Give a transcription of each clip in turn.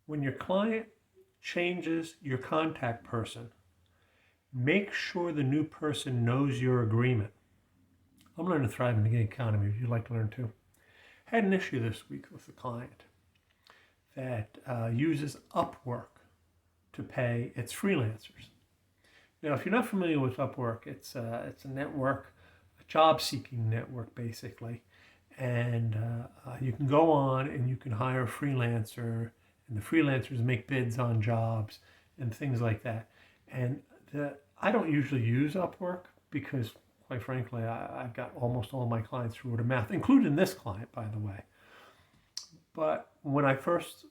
When your client changes your contact person, make sure the new person knows your agreement. I'm learning to thrive in the gig economy. If you'd like to learn too. I had an issue this week with a client that uses Upwork to pay its freelancers. Now, if you're not familiar with Upwork, it's a network, a job-seeking network, basically. And you can go on and you can hire a freelancer, and the freelancers make bids on jobs and things like that. And I don't usually use Upwork because, quite frankly, I've got almost all my clients through word of mouth, including this client, by the way. But when I first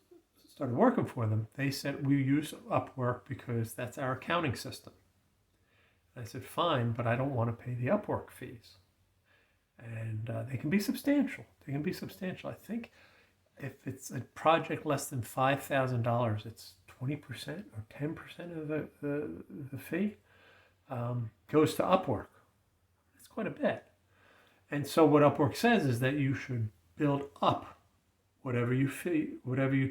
started working for them, they said, we use Upwork because that's our accounting system. I said, fine, but I don't want to pay the Upwork fees. And they can be substantial. They can be substantial. I think if it's a project less than $5,000, it's 20% or 10% of the fee goes to Upwork. That's quite a bit. And so what Upwork says is that you should build up whatever you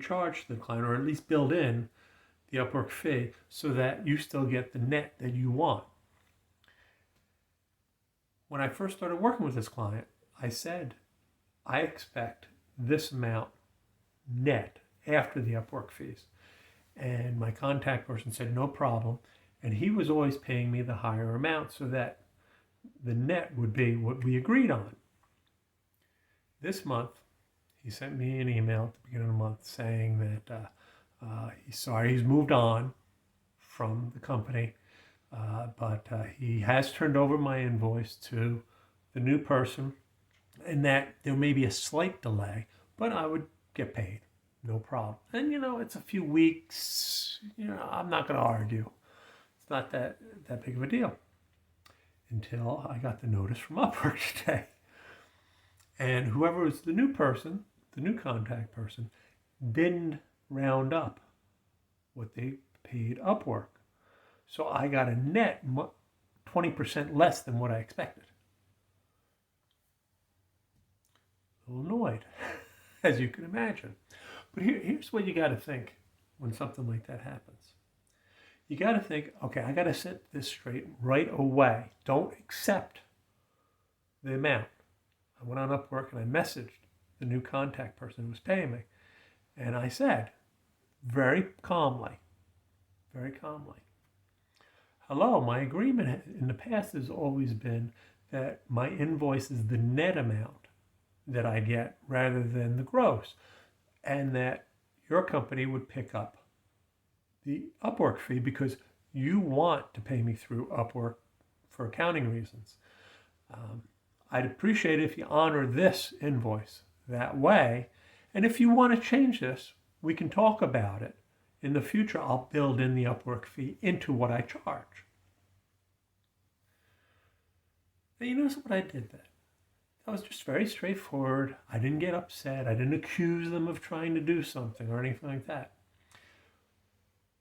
charge the client, or at least build in the Upwork fee so that you still get the net that you want. When I first started working with this client, I said, I expect this amount net after the Upwork fees. And my contact person said, no problem. And he was always paying me the higher amount so that the net would be what we agreed on. This month, he sent me an email at the beginning of the month saying that he's sorry, he's moved on from the company. But he has turned over my invoice to the new person, and that there may be a slight delay, but I would get paid, no problem. And it's a few weeks. I'm not going to argue. It's not that big of a deal. Until I got the notice from Upwork today, and whoever was the new person, the new contact person, didn't round up what they paid Upwork. So I got a net 20% less than what I expected. A little annoyed, as you can imagine. But here's what you got to think when something like that happens. You got to think, okay, I got to set this straight right away. Don't accept the amount. I went on Upwork and I messaged the new contact person who was paying me. And I said, very calmly, hello, my agreement in the past has always been that my invoice is the net amount that I get rather than the gross, and that your company would pick up the Upwork fee because you want to pay me through Upwork for accounting reasons. I'd appreciate it if you honor this invoice that way, and if you want to change this, we can talk about it. In the future, I'll build in the Upwork fee into what I charge. And you notice what I did then? That was just very straightforward. I didn't get upset. I didn't accuse them of trying to do something or anything like that.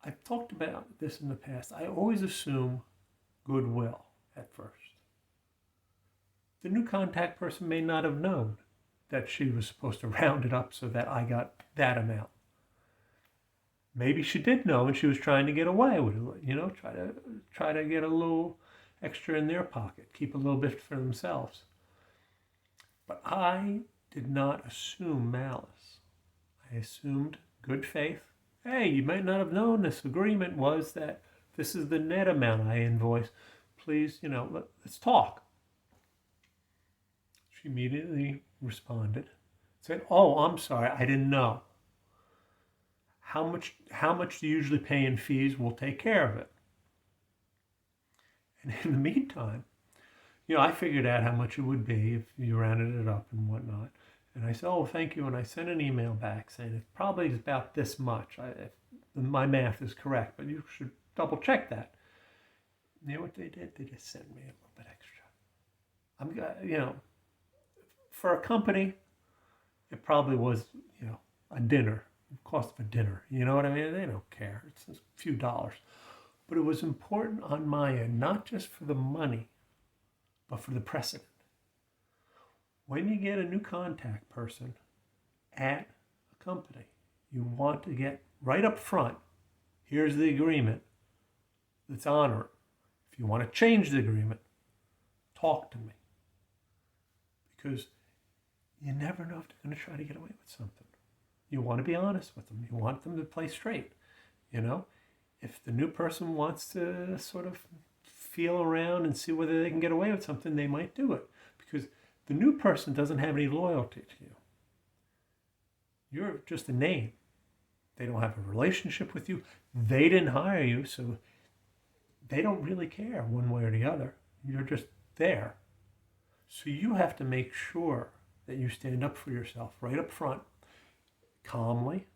I've talked about this in the past. I always assume goodwill at first. The new contact person may not have known that she was supposed to round it up so that I got that amount. Maybe she did know and she was trying to get away with it, try to get a little extra in their pocket, keep a little bit for themselves. But I did not assume malice. I assumed good faith. Hey, you might not have known this agreement was that this is the net amount I invoice. Please, let's talk. She immediately responded, said, oh, I'm sorry, I didn't know. How much do you usually pay in fees? We'll take care of it. And in the meantime, I figured out how much it would be if you rounded it up and whatnot. And I said, oh, thank you. And I sent an email back saying it probably is about this much. If my math is correct, but you should double check that. You know what they did? They just sent me a little bit extra. For a company, it probably was, a dinner. Cost of a dinner, you know what I mean? They don't care. It's a few dollars. But it was important on my end, not just for the money, but for the precedent. When you get a new contact person at a company, You want to get right up front. Here's the agreement. Let's honor it. If you want to change the agreement, talk to me. Because you never know if they're going to try to get away with something. You want to be honest with them. You want them to play straight. You know, if the new person wants to sort of feel around and see whether they can get away with something, they might do it. Because the new person doesn't have any loyalty to you. You're just a name. They don't have a relationship with you. They didn't hire you, so they don't really care one way or the other. You're just there. So you have to make sure that you stand up for yourself right up front, calmly,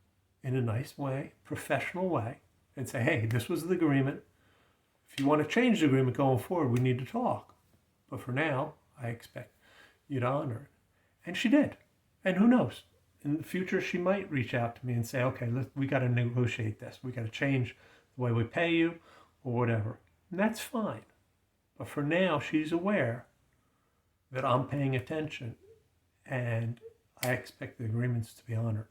in a nice way, professional way, and say, hey, this was the agreement. If you want to change the agreement going forward, we need to talk. But for now, I expect you to honor it. And she did. And who knows? In the future, she might reach out to me and say, okay, we got to negotiate this. We got to change the way we pay you or whatever. And that's fine. But for now, she's aware that I'm paying attention and I expect the agreements to be honored.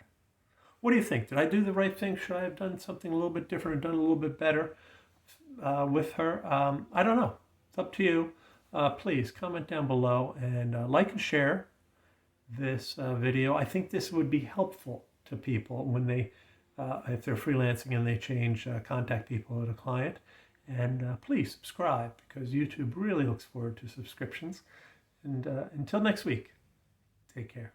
What do you think? Did I do the right thing? Should I have done something a little bit different or done a little bit better with her? I don't know. It's up to you. Please comment down below and like and share this video. I think this would be helpful to people when they, if they're freelancing and they change contact people at a client. And please subscribe because YouTube really looks forward to subscriptions. And until next week, take care.